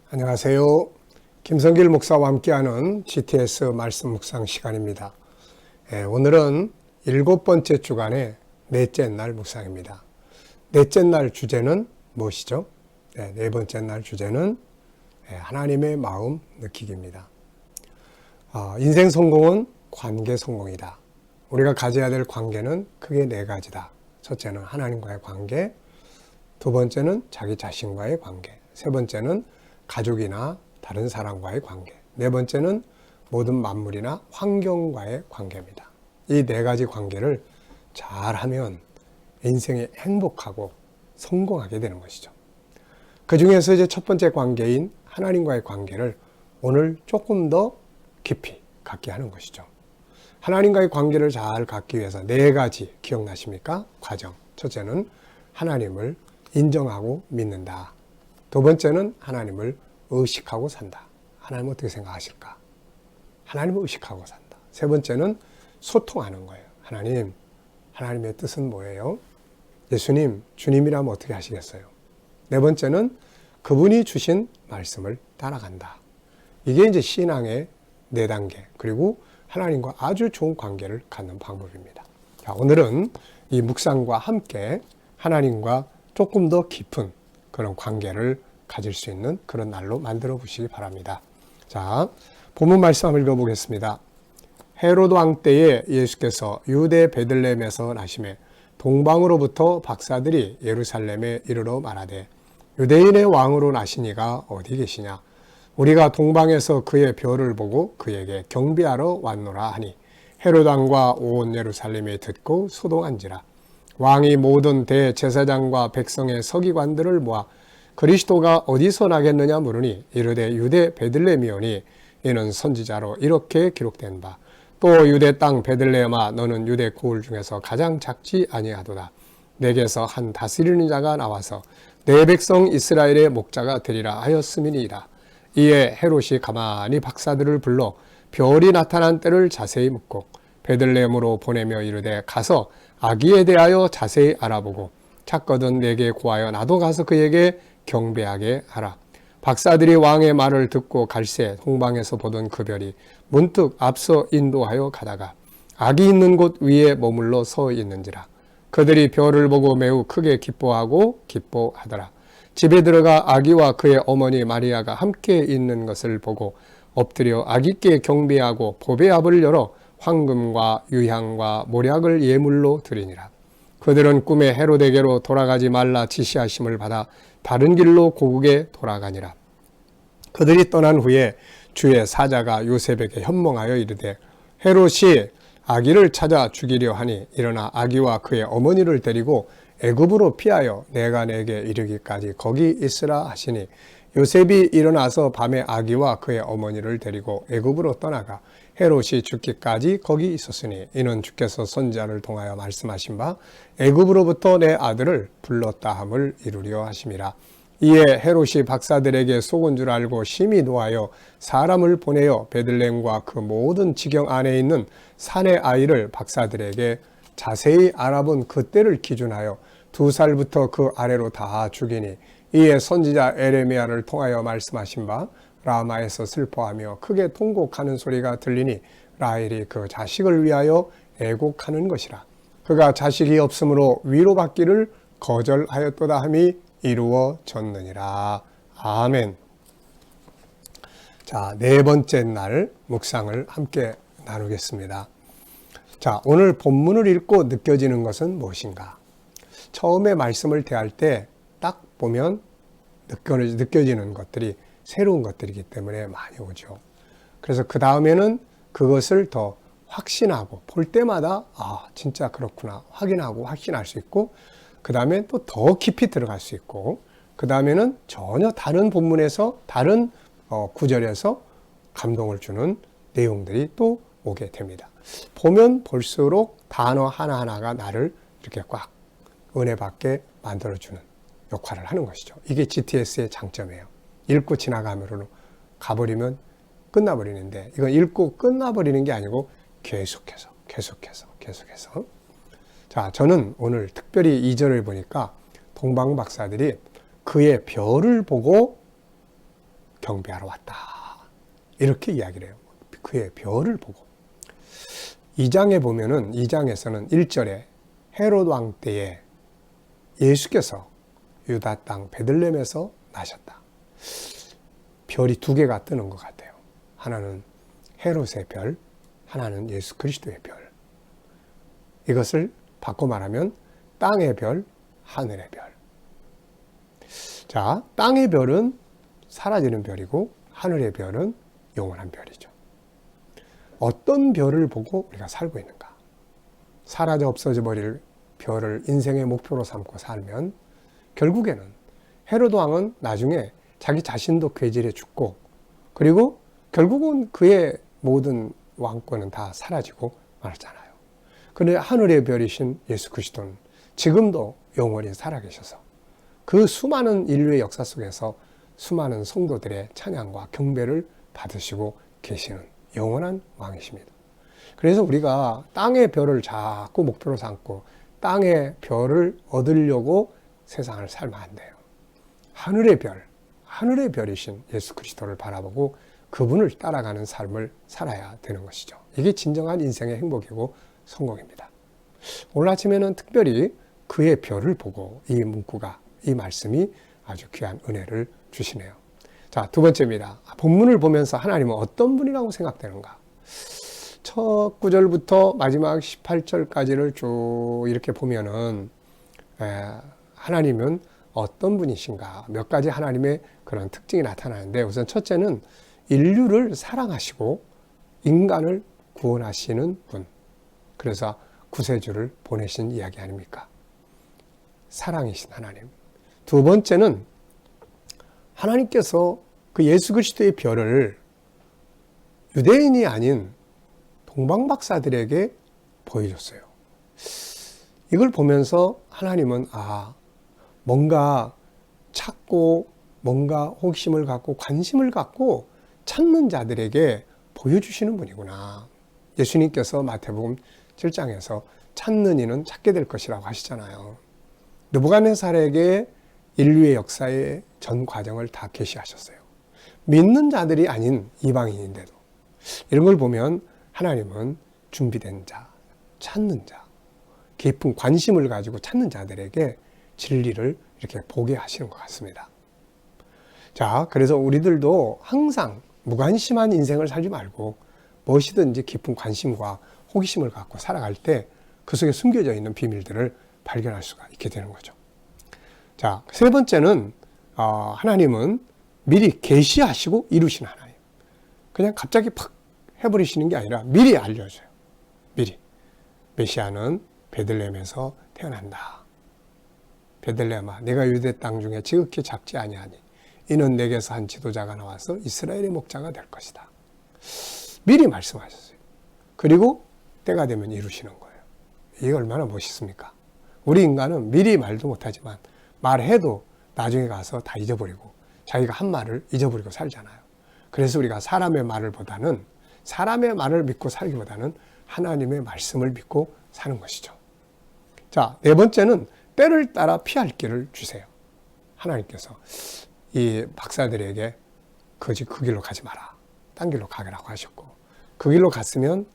안녕하세요. 김성길 목사와 함께하는 GTS 말씀 묵상 시간입니다. 오늘은 7번째 주간의 넷째 날 묵상입니다. 넷째 날 주제는 무엇이죠? 네 번째 날 주제는 하나님의 마음 느끼기입니다. 인생 성공은 관계 성공이다. 우리가 가져야 될 관계는 크게 네 가지다. 첫째는 하나님과의 관계, 두 번째는 자기 자신과의 관계, 세 번째는 가족이나 다른 사람과의 관계, 네 번째는 모든 만물이나 환경과의 관계입니다. 이 네 가지 관계를 잘하면 인생이 행복하고 성공하게 되는 것이죠. 그 중에서 이제 첫 번째 관계인 하나님과의 관계를 오늘 조금 더 깊이 갖게 하는 것이죠. 하나님과의 관계를 잘 갖기 위해서 네 가지 기억나십니까? 과정. 첫째는 하나님을 인정하고 믿는다. 두 번째는 하나님을 의식하고 산다. 하나님 어떻게 생각하실까? 하나님을 의식하고 산다. 세 번째는 소통하는 거예요. 하나님의 뜻은 뭐예요? 예수님, 주님이라면 어떻게 하시겠어요? 네 번째는 그분이 주신 말씀을 따라간다. 이게 이제 신앙의 네 단계, 그리고 하나님과 아주 좋은 관계를 갖는 방법입니다. 자, 오늘은 이 묵상과 함께 하나님과 조금 더 깊은 그런 관계를 가질 수 있는 그런 날로 만들어 보시기 바랍니다. 자, 본문 말씀 한번 읽어보겠습니다. 헤로드 왕 때에 예수께서 유대 베들레헴에서 나시매 동방으로부터 박사들이 예루살렘에 이르러 말하되 유대인의 왕으로 나시니가 어디 계시냐? 우리가 동방에서 그의 별을 보고 그에게 경배하러 왔노라 하니 헤로드 왕과 온 예루살렘이 듣고 소동한지라. 왕이 모든 대제사장과 백성의 서기관들을 모아 그리스도가 어디서 나겠느냐 물으니 이르되 유대 베들레헴이오니 이는 선지자로 이렇게 기록된 바. 또 유대 땅 베들레헴아 너는 유대 고을 중에서 가장 작지 아니하도다. 내게서 한 다스리는 자가 나와서 내 백성 이스라엘의 목자가 되리라 하였음이니이다. 이에 헤롯이 가만히 박사들을 불러 별이 나타난 때를 자세히 묻고 베들레헴으로 보내며 이르되 가서 아기에 대하여 자세히 알아보고 찾거든 내게 고하여 나도 가서 그에게 경배하게 하라. 박사들이 왕의 말을 듣고 갈새 동방에서 보던 그 별이 문득 앞서 인도하여 가다가 아기 있는 곳 위에 머물러 서 있는지라. 그들이 별을 보고 매우 크게 기뻐하고 기뻐하더라. 집에 들어가 아기와 그의 어머니 마리아가 함께 있는 것을 보고 엎드려 아기께 경배하고 보배압을 열어 황금과 유향과 모략을 예물로 드리니라. 그들은 꿈에 헤로데게로 돌아가지 말라 지시하심을 받아 다른 길로 고국에 돌아가니라. 그들이 떠난 후에 주의 사자가 요셉에게 현몽하여 이르되 헤롯이 아기를 찾아 죽이려 하니 일어나 아기와 그의 어머니를 데리고 애굽으로 피하여 내가 내게 이르기까지 거기 있으라 하시니 요셉이 일어나서 밤에 아기와 그의 어머니를 데리고 애굽으로 떠나가 헤롯이 죽기까지 거기 있었으니 이는 주께서 선지자를 통하여 말씀하신 바 애굽으로부터 내 아들을 불렀다 함을 이루려 하심이라. 이에 헤롯이 박사들에게 속은 줄 알고 심히 노하여 사람을 보내어 베들레헴과 그 모든 지경 안에 있는 산의 아이를 박사들에게 자세히 알아본 그때를 기준하여 2살부터 그 아래로 다 죽이니 이에 선지자 에레미야를 통하여 말씀하신 바 라마에서 슬퍼하며 크게 통곡하는 소리가 들리니 라헬이 그 자식을 위하여 애곡하는 것이라. 그가 자식이 없으므로 위로받기를 거절하였도다 함이 이루어졌느니라. 아멘. 자, 네 번째 날 묵상을 함께 나누겠습니다. 자, 오늘 본문을 읽고 느껴지는 것은 무엇인가? 처음에 말씀을 대할 때 딱 보면 느껴지는 것들이 새로운 것들이기 때문에 많이 오죠. 그래서 그 다음에는 그것을 더 확신하고 볼 때마다 진짜 그렇구나 확인하고 확신할 수 있고 그 다음에 또 더 깊이 들어갈 수 있고 그 다음에는 전혀 다른 본문에서 다른 구절에서 감동을 주는 내용들이 또 오게 됩니다. 보면 볼수록 단어 하나하나가 나를 이렇게 꽉 은혜 받게 만들어주는 역할을 하는 것이죠. 이게 GTS의 장점이에요. 읽고 지나가면 가버리면 끝나버리는데 이건 읽고 끝나버리는 게 아니고 계속해서 자, 저는 오늘 특별히 2절을 보니까 동방 박사들이 그의 별을 보고 경배하러 왔다. 이렇게 이야기를 해요. 그의 별을 보고. 2장에 보면은 2장에서는 1절에 헤롯 왕 때에 예수께서 유다 땅 베들레헴에서 나셨다. 별이 두 개가 뜨는 것 같아요. 하나는 헤롯의 별, 하나는 예수 그리스도의 별. 이것을 바꿔 말하면 땅의 별, 하늘의 별. 자, 땅의 별은 사라지는 별이고 하늘의 별은 영원한 별이죠. 어떤 별을 보고 우리가 살고 있는가? 사라져 없어져 버릴 별을 인생의 목표로 삼고 살면 결국에는 헤롯 왕은 나중에 자기 자신도 괴질에 죽고 그리고 결국은 그의 모든 왕권은 다 사라지고 말았잖아요. 그런데 하늘의 별이신 예수 그리스도는 지금도 영원히 살아계셔서 그 수많은 인류의 역사 속에서 수많은 성도들의 찬양과 경배를 받으시고 계시는 영원한 왕이십니다. 그래서 우리가 땅의 별을 자꾸 목표로 삼고 땅의 별을 얻으려고 세상을 살면 안 돼요. 하늘의 별, 하늘의 별이신 예수 그리스도를 바라보고 그분을 따라가는 삶을 살아야 되는 것이죠. 이게 진정한 인생의 행복이고 성공입니다. 오늘 아침에는 특별히 그의 별을 보고 이 문구가, 이 말씀이 아주 귀한 은혜를 주시네요. 자, 두 번째입니다. 본문을 보면서 하나님은 어떤 분이라고 생각되는가? 첫 구절부터 마지막 18절까지를 쭉 이렇게 보면은 하나님은 어떤 분이신가? 몇 가지 하나님의 그런 특징이 나타나는데 우선 첫째는 인류를 사랑하시고 인간을 구원하시는 분. 그래서 구세주를 보내신 이야기 아닙니까? 사랑이신 하나님. 두 번째는 하나님께서 그 예수 그리스도의 별을 유대인이 아닌 동방 박사들에게 보여줬어요. 이걸 보면서 하나님은 뭔가 찾고 뭔가 호기심을 갖고 관심을 갖고 찾는 자들에게 보여주시는 분이구나. 예수님께서 마태복음 7장에서 찾는 이는 찾게 될 것이라고 하시잖아요. 느부갓네살에게 인류의 역사의 전 과정을 다 계시하셨어요. 믿는 자들이 아닌 이방인인데도 이런 걸 보면 하나님은 준비된 자, 찾는 자, 깊은 관심을 가지고 찾는 자들에게 진리를 이렇게 보게 하시는 것 같습니다. 자, 그래서 우리들도 항상 무관심한 인생을 살지 말고 무엇이든지 깊은 관심과 호기심을 갖고 살아갈 때 그 속에 숨겨져 있는 비밀들을 발견할 수가 있게 되는 거죠. 자, 세 번째는 하나님은 미리 계시하시고 이루시는 하나님. 그냥 갑자기 팍 해버리시는 게 아니라 미리 알려줘요. 미리. 메시아는 베들레헴에서 태어난다. 베들레헴아, 내가 유대 땅 중에 지극히 작지 아니하니 이는 내게서 한 지도자가 나와서 이스라엘의 목자가 될 것이다. 미리 말씀하셨어요. 그리고 때가 되면 이루시는 거예요. 이게 얼마나 멋있습니까? 우리 인간은 미리 말도 못하지만 말해도 나중에 가서 다 잊어버리고 자기가 한 말을 잊어버리고 살잖아요. 그래서 우리가 사람의 말을 믿고 살기보다는 하나님의 말씀을 믿고 사는 것이죠. 자, 네 번째는 때를 따라 피할 길을 주세요. 하나님께서 이 박사들에게 그 길로 가지 마라. 딴 길로 가라고 하셨고 그 길로 갔으면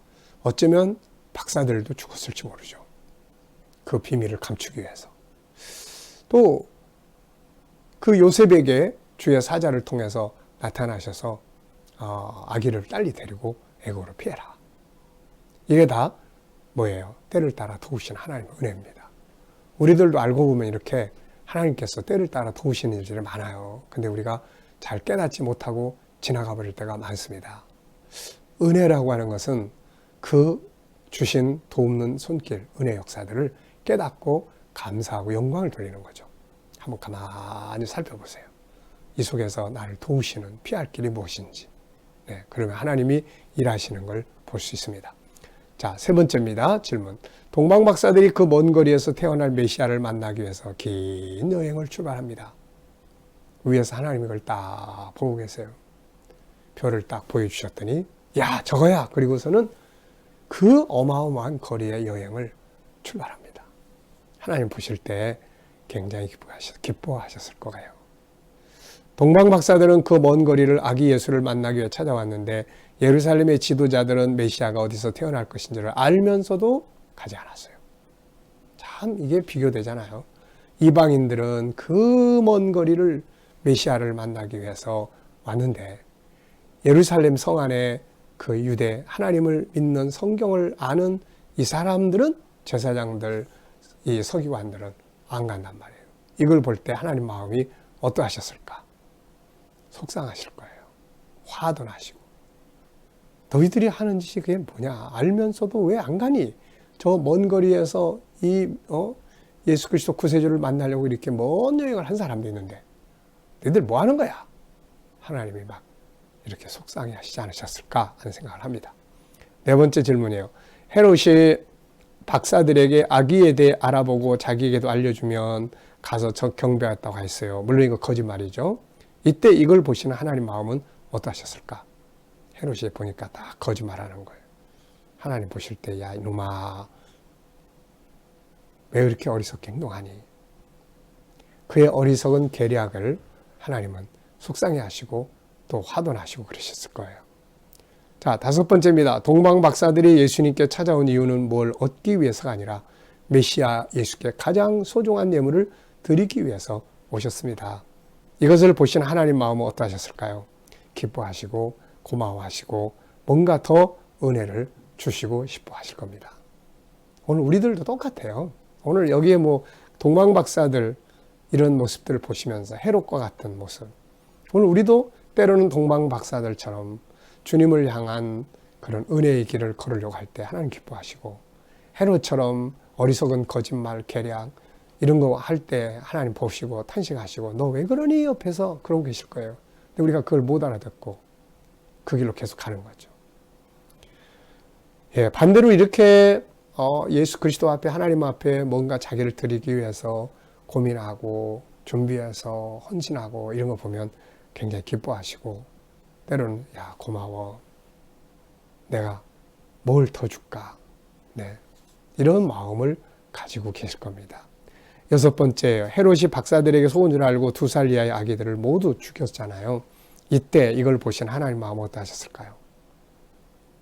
어쩌면 박사들도 죽었을지 모르죠. 그 비밀을 감추기 위해서. 또 그 요셉에게 주의 사자를 통해서 나타나셔서 아기를 딸리 데리고 애국으로 피해라. 이게 다 뭐예요? 때를 따라 도우신 하나님의 은혜입니다. 우리들도 알고 보면 이렇게 하나님께서 때를 따라 도우시는 일들이 많아요. 근데 우리가 잘 깨닫지 못하고 지나가 버릴 때가 많습니다. 은혜라고 하는 것은 그 주신 도움는 손길, 은혜 역사들을 깨닫고 감사하고 영광을 돌리는 거죠. 한번 가만히 살펴보세요. 이 속에서 나를 도우시는 피할 길이 무엇인지. 네, 그러면 하나님이 일하시는 걸 볼 수 있습니다. 자, 세 번째입니다. 질문. 동방 박사들이 그 먼 거리에서 태어날 메시아를 만나기 위해서 긴 여행을 출발합니다. 위에서 하나님이 그걸 딱 보고 계세요. 별을 딱 보여주셨더니 야, 저거야. 그리고서는 그 어마어마한 거리의 여행을 출발합니다. 하나님 보실 때 굉장히 기뻐하셨을 거예요. 동방박사들은 그 먼 거리를 아기 예수를 만나기 위해 찾아왔는데 예루살렘의 지도자들은 메시아가 어디서 태어날 것인지를 알면서도 가지 않았어요. 참 이게 비교되잖아요. 이방인들은 그 먼 거리를 메시아를 만나기 위해서 왔는데 예루살렘 성 안에 그 유대 하나님을 믿는 성경을 아는 이 사람들은 제사장들, 이 서기관들은 안 간단 말이에요. 이걸 볼 때 하나님 마음이 어떠하셨을까? 속상하실 거예요. 화도 나시고. 너희들이 하는 짓이 그게 뭐냐? 알면서도 왜 안 가니? 저 먼 거리에서 예수 그리스도 구세주를 만나려고 이렇게 먼 여행을 한 사람도 있는데 너희들 뭐 하는 거야? 하나님이 막 이렇게 속상해 하시지 않으셨을까 하는 생각을 합니다. 네 번째 질문이에요. 헤롯이 박사들에게 아기에 대해 알아보고 자기에게도 알려주면 가서 경배했다고 했어요. 물론 이거 거짓말이죠. 이때 이걸 보시는 하나님 마음은 어떠하셨을까? 헤롯이 보니까 다 거짓말하는 거예요. 하나님 보실 때 야 이놈아 왜 이렇게 어리석게 행동하니? 그의 어리석은 계략을 하나님은 속상해 하시고 또 화도 나시고 그러셨을 거예요. 자, 다섯 번째입니다. 동방 박사들이 예수님께 찾아온 이유는 뭘 얻기 위해서가 아니라 메시아 예수께 가장 소중한 예물을 드리기 위해서 오셨습니다. 이것을 보신 하나님 마음은 어떠하셨을까요? 기뻐하시고 고마워하시고 뭔가 더 은혜를 주시고 싶어 하실 겁니다. 오늘 우리들도 똑같아요. 오늘 여기에 뭐 동방 박사들 이런 모습들을 보시면서 헤롯과 같은 모습. 오늘 우리도 때로는 동방 박사들처럼 주님을 향한 그런 은혜의 길을 걸으려고 할 때 하나님 기뻐하시고 헤롯처럼 어리석은 거짓말, 계략 이런 거 할 때 하나님 보시고 탄식하시고 너 왜 그러니 옆에서 그러고 계실 거예요. 근데 우리가 그걸 못 알아듣고 그 길로 계속 가는 거죠. 예, 반대로 이렇게 예수 그리스도 앞에 하나님 앞에 뭔가 자기를 드리기 위해서 고민하고 준비해서 헌신하고 이런 거 보면 굉장히 기뻐하시고 때로는 야 고마워 내가 뭘 더 줄까 네, 이런 마음을 가지고 계실 겁니다. 여섯 번째예요. 헤롯이 박사들에게 속은 줄 알고 2살 이하의 아기들을 모두 죽였잖아요. 이때 이걸 보신 하나님 마음은 어떠하셨을까요?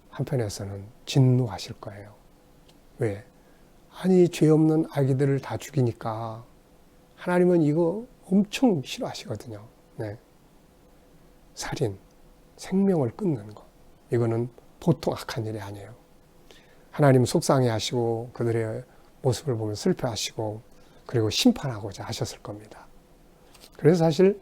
한편에서는 진노하실 거예요. 왜? 아니 죄 없는 아기들을 다 죽이니까 하나님은 이거 엄청 싫어하시거든요. 네. 살인, 생명을 끊는 것. 이거는 보통 악한 일이 아니에요. 하나님 속상해 하시고 그들의 모습을 보면 슬퍼하시고 그리고 심판하고자 하셨을 겁니다. 그래서 사실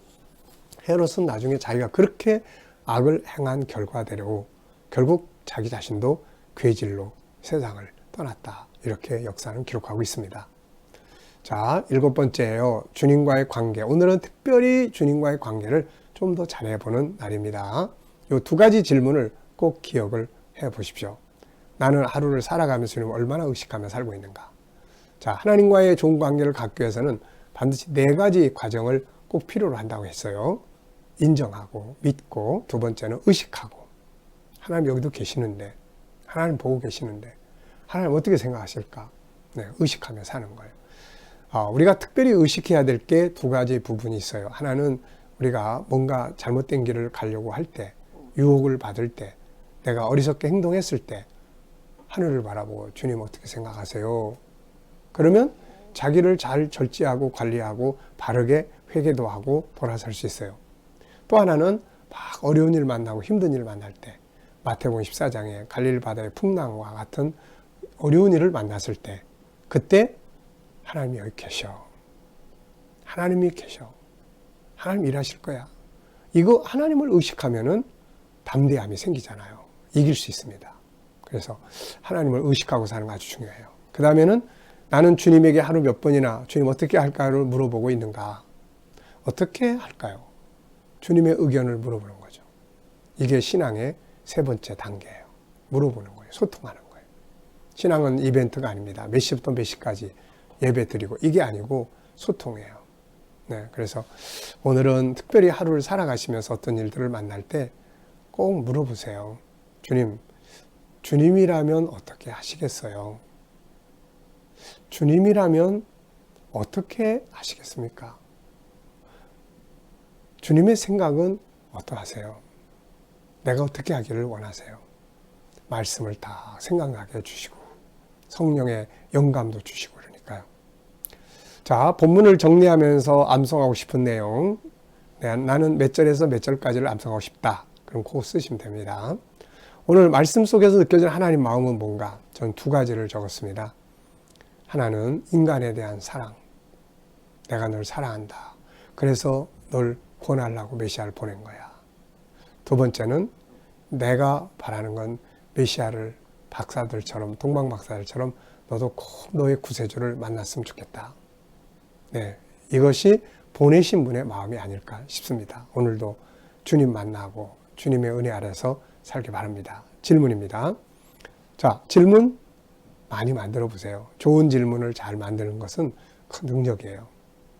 헤롯은 나중에 자기가 그렇게 악을 행한 결과대로 결국 자기 자신도 괴질로 세상을 떠났다. 이렇게 역사는 기록하고 있습니다. 자, 7번째예요. 주님과의 관계. 오늘은 특별히 주님과의 관계를 좀 더 잘해보는 날입니다. 이 2가지 질문을 꼭 기억을 해 보십시오. 나는 하루를 살아가면서 주님을 얼마나 의식하며 살고 있는가? 자, 하나님과의 좋은 관계를 갖기 위해서는 반드시 4가지 과정을 꼭 필요로 한다고 했어요. 인정하고 믿고 2번째는 의식하고 하나님 여기도 계시는데 하나님 보고 계시는데 하나님 어떻게 생각하실까? 네, 의식하며 사는 거예요. 우리가 특별히 의식해야 될 게 2가지 부분이 있어요. 하나는 우리가 뭔가 잘못된 길을 가려고 할 때, 유혹을 받을 때, 내가 어리석게 행동했을 때 하늘을 바라보고 주님 어떻게 생각하세요? 그러면 자기를 잘 절제하고 관리하고 바르게 회개도 하고 돌아설 수 있어요. 또 하나는 막 어려운 일 만나고 힘든 일 만날 때 마태복음 14장에 갈릴리 바다의 풍랑과 같은 어려운 일을 만났을 때 그때 하나님이 여기 계셔. 하나님이 계셔. 하나님 일하실 거야. 이거 하나님을 의식하면은 담대함이 생기잖아요. 이길 수 있습니다. 그래서 하나님을 의식하고 사는 거 아주 중요해요. 그 다음에는 나는 주님에게 하루 몇 번이나 주님 어떻게 할까를 물어보고 있는가. 어떻게 할까요? 주님의 의견을 물어보는 거죠. 이게 신앙의 3번째 단계예요. 물어보는 거예요. 소통하는 거예요. 신앙은 이벤트가 아닙니다. 몇 시부터 몇 시까지 예배 드리고 이게 아니고 소통이에요. 네, 그래서 오늘은 특별히 하루를 살아가시면서 어떤 일들을 만날 때 꼭 물어보세요. 주님, 주님이라면 어떻게 하시겠어요? 주님이라면 어떻게 하시겠습니까? 주님의 생각은 어떠하세요? 내가 어떻게 하기를 원하세요? 말씀을 다 생각나게 해주시고 성령의 영감도 주시고 그러니까요. 자, 본문을 정리하면서 암송하고 싶은 내용, 나는 몇 절에서 몇 절까지를 암송하고 싶다. 그럼 그거 쓰시면 됩니다. 오늘 말씀 속에서 느껴지는 하나님 마음은 뭔가? 저는 두 가지를 적었습니다. 하나는 인간에 대한 사랑. 내가 널 사랑한다. 그래서 널 구원하려고 메시아를 보낸 거야. 두 번째는 내가 바라는 건 메시아를 박사들처럼, 동방박사들처럼 너도 꼭 너의 구세주를 만났으면 좋겠다. 네, 이것이 보내신 분의 마음이 아닐까 싶습니다. 오늘도 주님 만나고 주님의 은혜 아래서 살기 바랍니다. 질문입니다. 자, 질문 많이 만들어 보세요. 좋은 질문을 잘 만드는 것은 큰 능력이에요.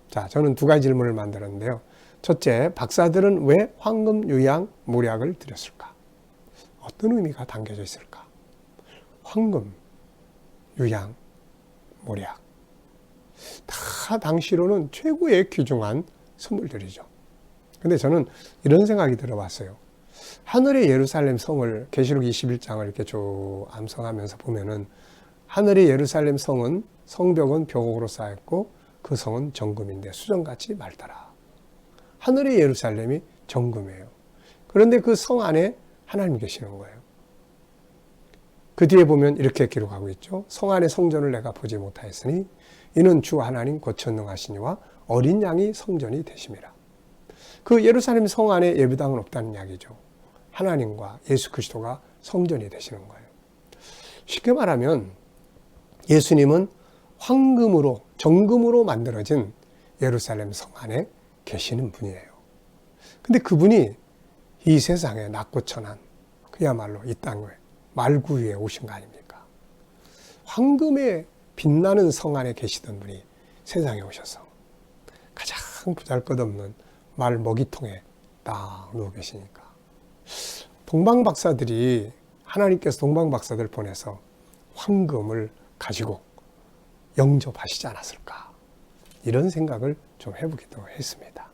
자, 저는 두 가지 질문을 만들었는데요. 첫째, 박사들은 왜 황금, 유향, 모략을 드렸을까? 어떤 의미가 담겨져 있을까? 황금, 유향, 모략. 다 당시로는 최고의 귀중한 선물들이죠. 근데 저는 이런 생각이 들어봤어요. 하늘의 예루살렘 성을, 계시록 21장을 이렇게 쭉 암송하면서 보면은 하늘의 예루살렘 성은, 성벽은 벽옥으로 쌓였고 그 성은 정금인데 수정같이 맑더라. 하늘의 예루살렘이 정금이에요. 그런데 그 성 안에 하나님 계시는 거예요. 그 뒤에 보면 이렇게 기록하고 있죠. 성 안의 성전을 내가 보지 못하였으니 이는 주 하나님 곧 전능하시니와 어린 양이 성전이 되심이라. 그 예루살렘 성 안에 예배당은 없다는 이야기죠. 하나님과 예수 그리스도가 성전이 되시는 거예요. 쉽게 말하면 예수님은 황금으로, 정금으로 만들어진 예루살렘 성 안에 계시는 분이에요. 근데 그분이 이 세상에 낮고 천한, 그야말로 이 땅에 말구 위에 오신 거 아닙니까? 황금에 빛나는 성 안에 계시던 분이 세상에 오셔서 가장 보잘것없는 말 먹이통에 딱 누워 계시니까 동방박사들이, 하나님께서 동방박사들 보내서 황금을 가지고 영접하시지 않았을까, 이런 생각을 좀 해보기도 했습니다.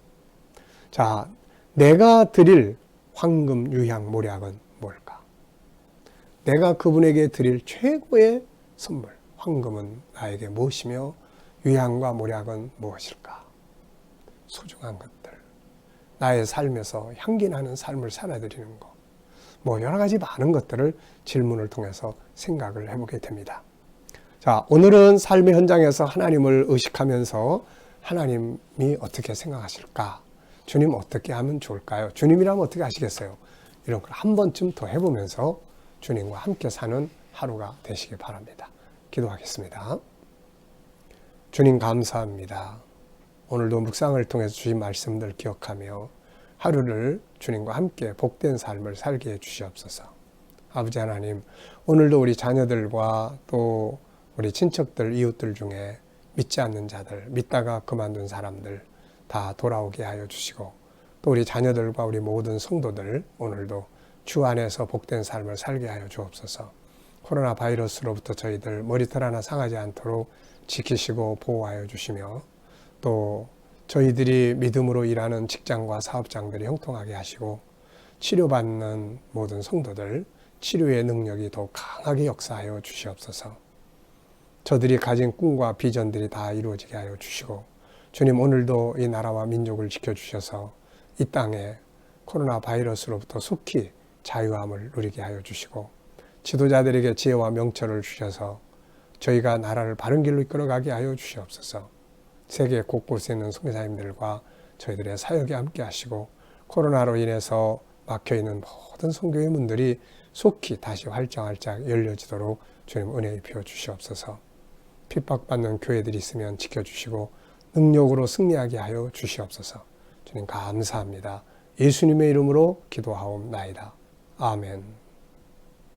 자, 내가 드릴 황금, 유향, 모략은 뭘까? 내가 그분에게 드릴 최고의 선물, 황금은 나에게 무엇이며 유향과 모략은 무엇일까? 소중한 것들, 나의 삶에서 향기나는 삶을 살아드리는 것, 뭐 여러 가지 많은 것들을 질문을 통해서 생각을 해보게 됩니다. 자, 오늘은 삶의 현장에서 하나님을 의식하면서 하나님이 어떻게 생각하실까? 주님 어떻게 하면 좋을까요? 주님이라면 어떻게 하시겠어요? 이런 걸 한 번쯤 더 해보면서 주님과 함께 사는 하루가 되시기 바랍니다. 기도하겠습니다. 주님 감사합니다. 오늘도 묵상을 통해서 주신 말씀들 기억하며 하루를 주님과 함께 복된 삶을 살게 해 주시옵소서. 아버지 하나님, 오늘도 우리 자녀들과 또 우리 친척들, 이웃들 중에 믿지 않는 자들, 믿다가 그만둔 사람들 다 돌아오게 하여 주시고, 또 우리 자녀들과 우리 모든 성도들 오늘도 주 안에서 복된 삶을 살게 하여 주옵소서. 코로나 바이러스로부터 저희들 머리털 하나 상하지 않도록 지키시고 보호하여 주시며, 또 저희들이 믿음으로 일하는 직장과 사업장들이 형통하게 하시고, 치료받는 모든 성도들 치료의 능력이 더욱 강하게 역사하여 주시옵소서. 저들이 가진 꿈과 비전들이 다 이루어지게 하여 주시고, 주님 오늘도 이 나라와 민족을 지켜주셔서 이 땅에 코로나 바이러스로부터 속히 자유함을 누리게 하여 주시고, 지도자들에게 지혜와 명철을 주셔서 저희가 나라를 바른 길로 이끌어가게 하여 주시옵소서. 세계 곳곳에 있는 선교사님들과 저희들의 사역에 함께 하시고, 코로나로 인해서 막혀있는 모든 선교의 문들이 속히 다시 활짝활짝 열려지도록 주님 은혜 입혀 주시옵소서. 핍박받는 교회들이 있으면 지켜주시고 능력으로 승리하게 하여 주시옵소서. 주님 감사합니다. 예수님의 이름으로 기도하옵나이다. 아멘.